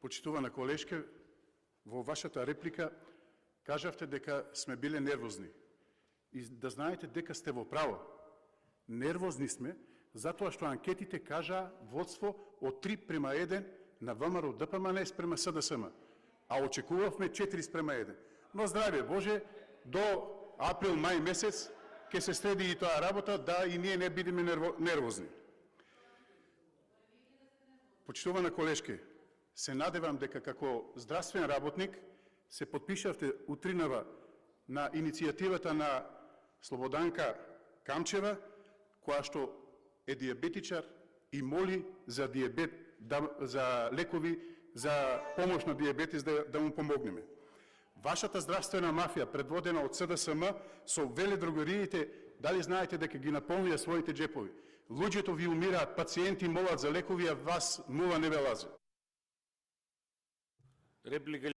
Почитувана колешке, во вашата реплика кажавте дека сме биле нервозни. И да знаете дека сте во право. Нервозни сме, затоа што анкетите кажаа водство од 3:1 на ВМРО ДПМН спрема СДСМ. А очекувавме 4:1. Но здраве Боже, до април-мај месец ќе се среди и тоа работа, да и ние не бидеме нервозни. Почитувана колешке, се надевам дека како здравствен работник се подпишавте утринава на иницијативата на Слободанка Камчева, која што е диабетичар и моли за за лекови, за помош на диабетис да му помогнеме. Вашата здравствена мафија, предводена од СДСМ, со веледрогериите, дали знаете дека ги наполнија своите джепови? Луѓето ви умираат, пациенти молат за лекови, а вас нула не ве лазе. Реплика